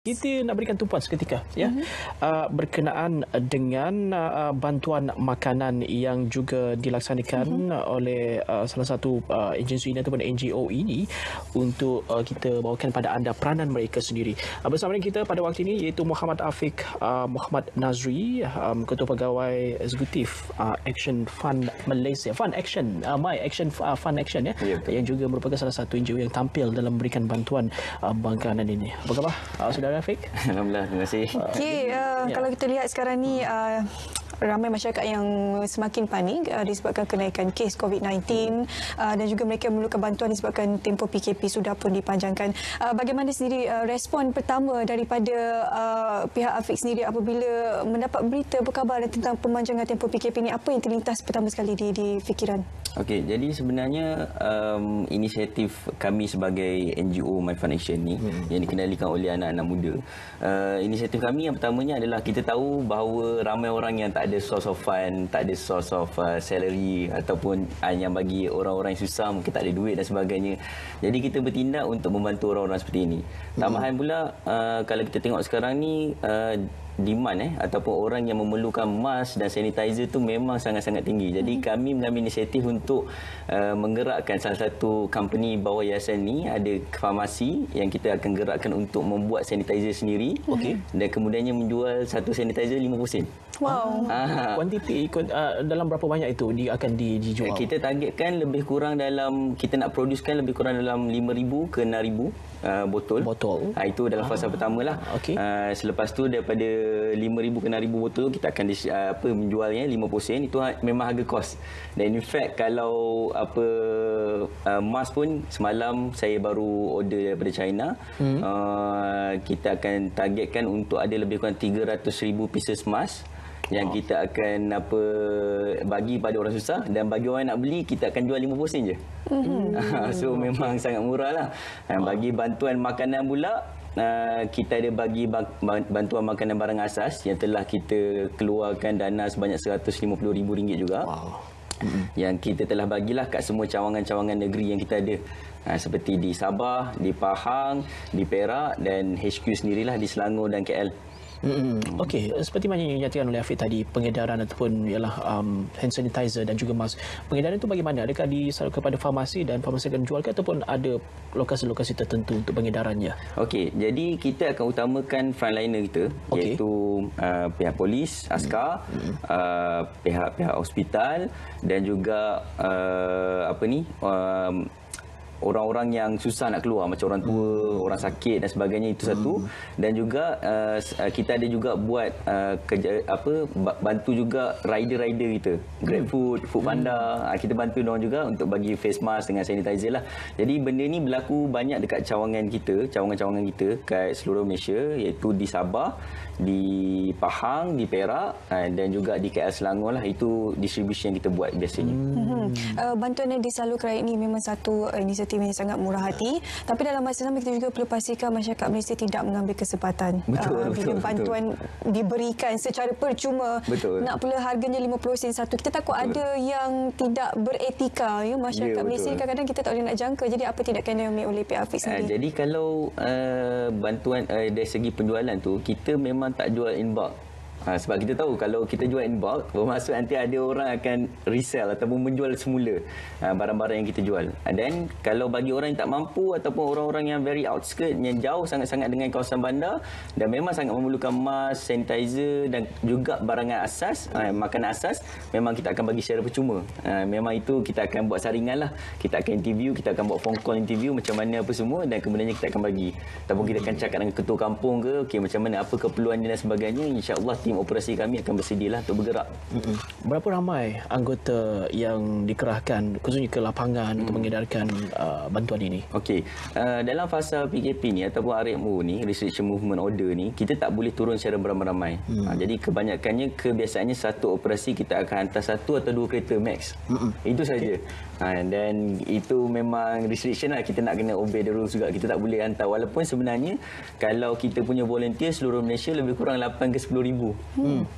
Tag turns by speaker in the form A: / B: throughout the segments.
A: Kita nak berikan tumpuan seketika ya berkenaan dengan bantuan makanan yang juga dilaksanakan oleh salah satu agensi ini ataupun NGO ini untuk kita bawakan pada anda peranan mereka sendiri. Bersama dengan kita pada waktu ini iaitu Muhammad Afiq Muhammad Nazri, Ketua Pegawai Eksekutif Action Fund Malaysia, Fund Action, My Action Fund Action ya, yang juga merupakan salah satu NGO yang tampil dalam memberikan bantuan makanan ini. Apa khabar saudara Afiq?
B: Alhamdulillah, terima kasih.
C: Okey, kalau kita lihat sekarang ni ramai masyarakat yang semakin panik disebabkan kenaikan kes COVID-19 dan juga mereka memerlukan bantuan disebabkan tempoh PKP sudah pun dipanjangkan. Bagaimana sendiri respon pertama daripada pihak Afiq sendiri apabila mendapat berita berkabar tentang pemanjangan tempoh PKP ini? Apa yang terlintas pertama sekali di fikiran?
B: Okey, jadi sebenarnya inisiatif kami sebagai NGO My Fund Action ni yang dikendalikan oleh anak-anak muda. Inisiatif kami yang pertamanya adalah kita tahu bahawa ramai orang yang tak ada source of fund, tak ada source of salary ataupun yang bagi orang-orang yang susah mungkin tak ada duit dan sebagainya. Jadi kita bertindak untuk membantu orang-orang seperti ini. Tambahan pula kalau kita tengok sekarang ni demand ataupun orang yang memerlukan mask dan sanitizer tu memang sangat-sangat tinggi. Jadi kami mengambil inisiatif untuk menggerakkan salah satu company bawah yayasan ni, ada farmasi yang kita akan gerakkan untuk membuat sanitizer sendiri. Dan kemudiannya menjual satu sanitizer 50 sen.
C: Wow.
A: Kuantiti dalam berapa banyak itu akan dijual?
B: Kita targetkan lebih kurang dalam, kita nak producekan lebih kurang dalam 5,000 ke 6,000 botol. Itu dalam fasa pertama lah. Selepas tu daripada 5,000 ke 6,000 botol kita akan menjualnya 50 sen. Itu memang harga kos. Dan in fact kalau mask pun semalam saya baru order daripada China. Kita akan targetkan untuk ada lebih kurang 300,000 pieces mask yang kita akan bagi pada orang susah, dan bagi orang yang nak beli kita akan jual 50 sen je. So memang sangat murah lah. Bagi bantuan makanan pula, kita ada bagi bantuan makanan barang asas yang telah kita keluarkan dana sebanyak RM150,000 juga. Yang kita telah bagilah kat semua cawangan-cawangan negeri yang kita ada. Seperti di Sabah, di Pahang, di Perak dan HQ sendirilah di Selangor dan KL.
A: Okey, seperti mana yang dinyatakan oleh Afiq tadi, pengedaran ataupun hand sanitizer dan juga mask. Pengedaran itu bagaimana? Adakah disalurkan kepada farmasi dan farmasi akan jual ke ataupun ada lokasi-lokasi tertentu untuk pengedarannya?
B: Okey, jadi kita akan utamakan frontliner kita, iaitu pihak polis, askar, pihak hospital dan juga orang-orang yang susah nak keluar, macam orang tua, orang sakit dan sebagainya, itu satu. Dan juga kita ada juga buat bantu juga rider-rider kita, GrabFood, Foodpanda. Kita bantu diorang juga untuk bagi face mask dengan sanitizer lah. Jadi benda ni berlaku banyak dekat cawangan kita kat seluruh Malaysia, iaitu di Sabah, di Pahang, di Perak dan juga di KL Selangor lah. Itu distribusi yang kita buat biasanya.
C: Bantuan yang disalurkan ini memang satu inisiatif yang sangat murah hati, tapi dalam masa sama kita juga perlu pastikan masyarakat Malaysia tidak mengambil kesempatan. Bila bantuan diberikan secara percuma, nak pula harganya 50 sen satu, kita takut ada yang tidak beretika. Masyarakat Malaysia kadang-kadang kita tak boleh nak jangka. Jadi apa tindakan yang diambil oleh pihak Afiq sendiri?
B: Jadi kalau bantuan dari segi penjualan tu, kita memang tak jual in bulk. Sebab kita tahu kalau kita jual in bulk, bermaksud nanti ada orang akan resell ataupun menjual semula barang-barang yang kita jual. Dan kalau bagi orang yang tak mampu ataupun orang-orang yang very outskirt, yang jauh sangat-sangat dengan kawasan bandar dan memang sangat memerlukan mask, sanitizer dan juga barangan asas, makanan asas, memang kita akan bagi secara percuma. Memang itu kita akan buat saringan lah. Kita akan interview, kita akan buat phone call interview macam mana apa semua, dan kemudiannya kita akan bagi. Ataupun kita akan cakap dengan ketua kampung ke, macam mana, apa keperluannya dan sebagainya. InsyaAllah tim operasi kami akan bersedialah untuk bergerak.
A: Berapa ramai anggota yang dikerahkan khususnya ke lapangan untuk mengedarkan bantuan ini?
B: Okey, dalam fasa PKP ni ataupun RMO ni, Restriction Movement Order ni, kita tak boleh turun secara beramai-ramai. Jadi kebanyakannya, kebiasaannya satu operasi kita akan hantar 1 atau 2 kereta max. Itu saja. Dan itu memang restriction lah, kita nak kena obey the rules juga. Kita tak boleh hantar, walaupun sebenarnya kalau kita punya volunteer seluruh Malaysia lebih kurang 8 ke 10,000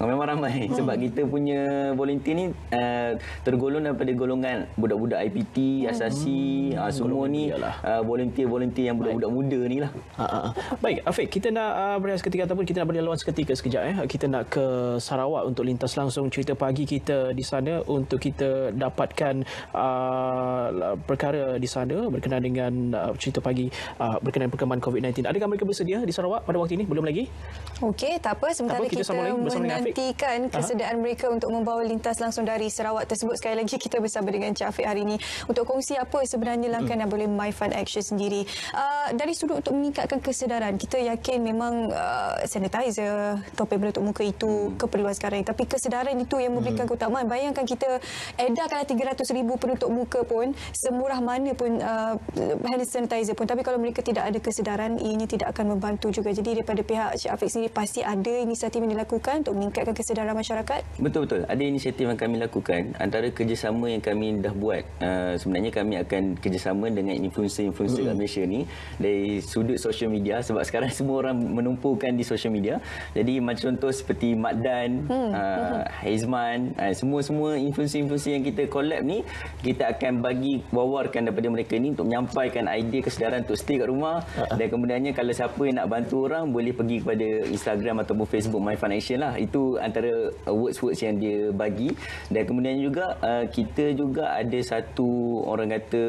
B: Memang ramai sebab kita punya volunteer ni tergolong daripada golongan budak-budak IPT, asasi, semua ni volunteer yang budak-budak muda ni lah.
A: Baik, Afiq, kita nak berehat seketika ataupun kita nak berlaluan seketika sekejap. Kita nak ke Sarawak untuk lintas langsung cerita pagi kita di sana untuk kita dapatkan perkara di sana berkenaan dengan cerita pagi berkenaan perkembangan COVID-19. Adakah mereka bersedia di Sarawak pada waktu ini? Belum lagi?
C: Okey, tak apa. Sementara kita menantikan kesediaan mereka untuk membawa lintas langsung dari Sarawak tersebut. Sekali lagi kita bersama dengan Cik Afiq hari ini untuk kongsi apa sebenarnya langkah yang boleh MyFund Action sendiri. Dari sudut untuk meningkatkan kesedaran, kita yakin memang sanitizer, topeng penutup muka itu keperluan sekarang. Tapi kesedaran itu yang memberikan keutamaan. Bayangkan kita edarkanlah 300,000 penutup muka pun, semurah mana pun hand sanitizer pun. Tapi kalau mereka tidak ada kesedaran, ianya tidak akan membantu juga. Jadi daripada pihak Cik Afiq sendiri pasti ada inisiatif yang dilakukan untuk meningkatkan kesedaran masyarakat?
B: Betul-betul. Ada inisiatif yang kami lakukan. Antara kerjasama yang kami dah buat, sebenarnya kami akan kerjasama dengan influencer-influencer kat Malaysia ni dari sudut social media, sebab sekarang semua orang menumpukan di social media. Jadi macam contoh seperti Mak Dan, Haizman, semua influencer-influencer yang kita collab ni, kita akan wawarkan daripada mereka ni untuk menyampaikan idea kesedaran untuk stay kat rumah. Dan kemudiannya kalau siapa yang nak bantu orang, boleh pergi kepada Instagram ataupun Facebook MyFund Action lah. Itu antara words-words yang dia bagi. Dan kemudian juga kita juga ada satu orang kata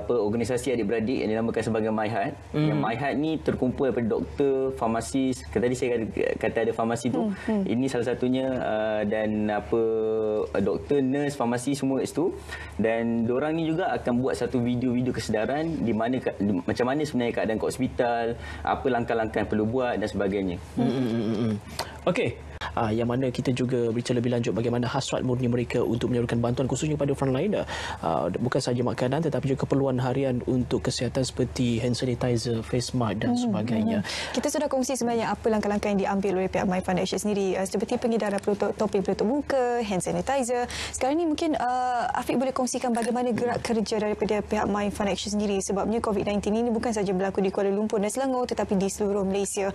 B: organisasi adik-beradik yang dinamakan sebagai MyHeart. Yang MyHeart ni terkumpul daripada doktor, farmasis. Tadi saya kata ada farmasi tu. Ini salah satunya, dan doktor, nurse, farmasi semua kat situ. Dan diorang ni juga akan buat satu video-video kesedaran di mana macam mana sebenarnya keadaan kat hospital, apa langkah-langkah yang perlu buat dan sebagainya.
A: Okey. Yang mana kita juga berbicara lebih lanjut bagaimana hasrat murni mereka untuk menyalurkan bantuan khususnya pada frontline, bukan sahaja makanan tetapi juga keperluan harian untuk kesihatan seperti hand sanitizer, face mask dan sebagainya.
C: Kita sudah kongsi sebenarnya apa langkah-langkah yang diambil oleh pihak MyFund Action sendiri, seperti pengedaran topeng penutup muka, hand sanitizer. Sekarang ni mungkin Afiq boleh kongsikan bagaimana gerak kerja daripada pihak MyFund Action sendiri, sebabnya COVID-19 ini bukan saja berlaku di Kuala Lumpur dan Selangor tetapi di seluruh Malaysia,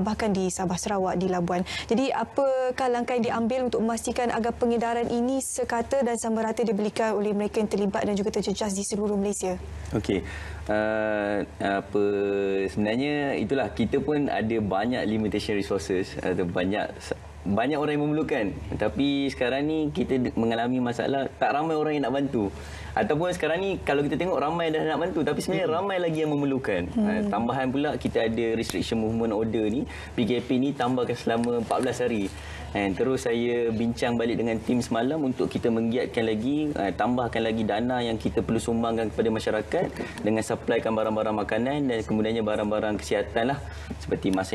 C: bahkan di Sabah, Sarawak, di Labuan. Jadi apakah langkah yang diambil untuk memastikan agar pengedaran ini sekata dan sama rata diberikan oleh mereka yang terlibat dan juga terjejas di seluruh Malaysia?
B: Okey. Sebenarnya itulah, kita pun ada banyak limitation resources, ada banyak orang yang memerlukan. Tapi sekarang ni kita mengalami masalah tak ramai orang yang nak bantu. Ataupun sekarang ni kalau kita tengok ramai dah nak bantu tapi sebenarnya ramai lagi yang memerlukan. Tambahan pula kita ada restriction movement order ni, PKP ni tambahkan selama 14 hari. Terus saya bincang balik dengan tim semalam untuk kita menggiatkan lagi, tambahkan lagi dana yang kita perlu sumbangkan kepada masyarakat dengan supplykan barang-barang makanan dan kemudiannya barang-barang kesihatan lah, seperti mask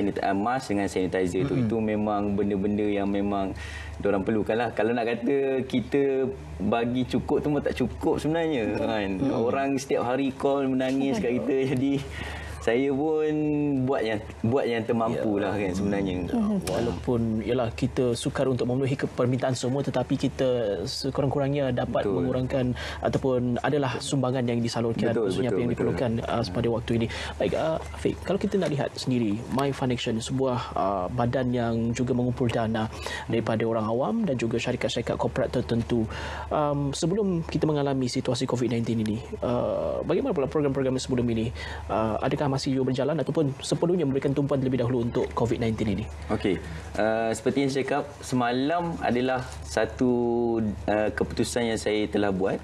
B: dengan sanitizer itu memang benda-benda yang memang diorang perlukan lah. Kalau nak kata kita bagi cukup tu pun tak cukup sebenarnya kan. Orang setiap hari call menangis kat kita, jadi saya pun buat yang termampu lah kan sebenarnya.
A: Walaupun ialah kita sukar untuk memenuhi permintaan semua tetapi kita sekurang-kurangnya dapat mengurangkan ataupun adalah sumbangan yang disalurkan khususnya apa yang diperlukan pada waktu ini. Baik, Afiq, kalau kita nak lihat sendiri MyFund Action, sebuah badan yang juga mengumpul dana daripada orang awam dan juga syarikat-syarikat korporat tertentu. Sebelum kita mengalami situasi COVID-19 ini, bagaimana pula program-program sebelum ini? Adakah masih juga berjalan ataupun sepenuhnya memberikan tumpuan terlebih dahulu untuk COVID-19 ini?
B: Okey. Seperti yang saya cakap, semalam adalah satu keputusan yang saya telah buat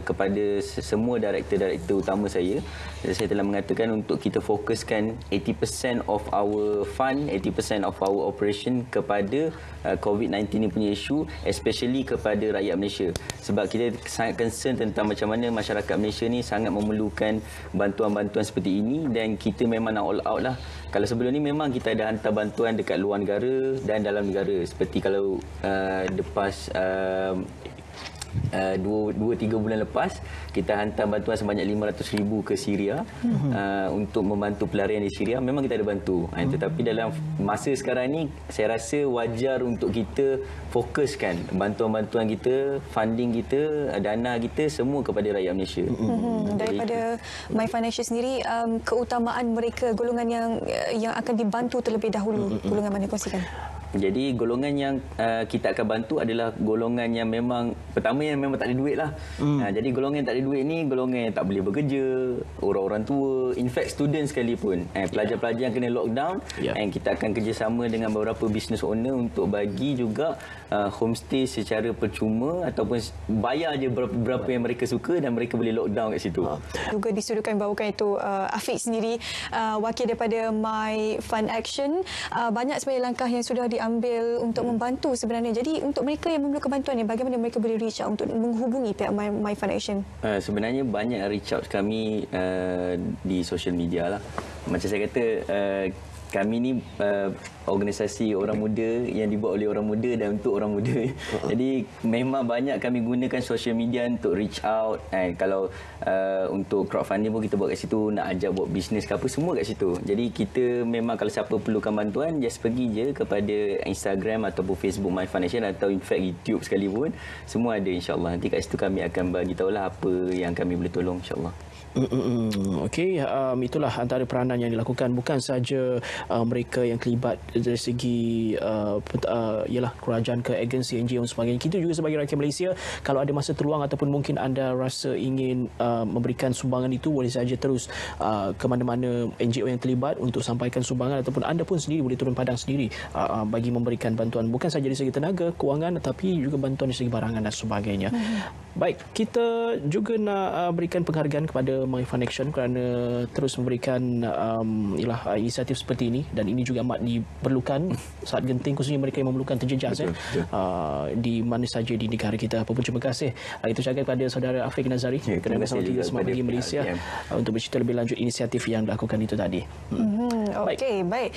B: kepada semua director utama saya. Saya telah mengatakan untuk kita fokuskan 80% of our fund, 80% of our operation kepada COVID-19 ni punya isu, especially kepada rakyat Malaysia. Sebab kita sangat concern tentang macam mana masyarakat Malaysia ni sangat memerlukan bantuan-bantuan seperti ini dan kita memang nak all out lah. Kalau sebelum ni memang kita ada hantar bantuan dekat luar negara dan dalam negara. Seperti kalau lepas 2-3 bulan lepas kita hantar bantuan sebanyak 500,000 ke Syria untuk membantu pelarian di Syria. Memang kita ada bantu. Tetapi dalam masa sekarang ni saya rasa wajar untuk kita fokuskan bantuan-bantuan kita, funding kita, dana kita semua kepada rakyat Malaysia.
C: Daripada My Financial sendiri, keutamaan mereka, golongan yang akan dibantu terlebih dahulu, golongan mana kongsikan?
B: Jadi golongan yang kita akan bantu adalah golongan yang memang pertama yang memang tak ada duit lah. Jadi golongan yang tak ada duit ni golongan yang tak boleh bekerja, orang-orang tua, in fact student sekalipun. Pelajar-pelajar yang kena lockdown, kita akan kerjasama dengan beberapa business owner untuk bagi juga homestay secara percuma ataupun bayar je berapa yang mereka suka dan mereka boleh lockdown kat situ.
C: Juga di sudut kami bawakan itu Afiq sendiri, wakil daripada My Fund Action, banyak sebenarnya langkah yang sudah diambil untuk membantu sebenarnya. Jadi untuk mereka yang memerlukan bantuan ni, bagaimana mereka boleh reach out untuk menghubungi pihak My Fund Action?
B: Sebenarnya banyak reach out kami di social media lah. Macam saya kata, kami ni organisasi orang muda yang dibuat oleh orang muda dan untuk orang muda. Jadi memang banyak kami gunakan social media untuk reach out. Kalau untuk crowdfunding pun kita buat kat situ, nak ajak buat bisnes ke apa, semua kat situ. Jadi kita memang kalau siapa perlukan bantuan, just pergi je kepada Instagram ataupun Facebook My Foundation atau in fact YouTube sekalipun. Semua ada insyaAllah. Nanti kat situ kami akan bagi tahulah apa yang kami boleh tolong insyaAllah.
A: Okey, itulah antara peranan yang dilakukan, bukan saja mereka yang terlibat dari segi ialah kerajaan ke agensi NGO dan sebagainya. Kita juga sebagai rakyat Malaysia, kalau ada masa terluang ataupun mungkin anda rasa ingin memberikan sumbangan itu, boleh saja terus ke mana-mana NGO yang terlibat untuk sampaikan sumbangan, ataupun anda pun sendiri boleh turun padang sendiri bagi memberikan bantuan, bukan saja dari segi tenaga, kewangan, tetapi juga bantuan dari segi barangan dan sebagainya. Baik, kita juga nak berikan penghargaan kepada My Fund Action kerana terus memberikan inisiatif seperti ini, dan ini juga amat diperlukan saat genting, khususnya mereka yang memerlukan terjejas di mana saja di negara kita. Apa pun terima kasih kita ucapkan kepada saudara Afiq Nazari kerana bersama kita Smart Pagi Malaysia untuk bercerita lebih lanjut inisiatif yang dilakukan itu tadi.
C: Okey, baik.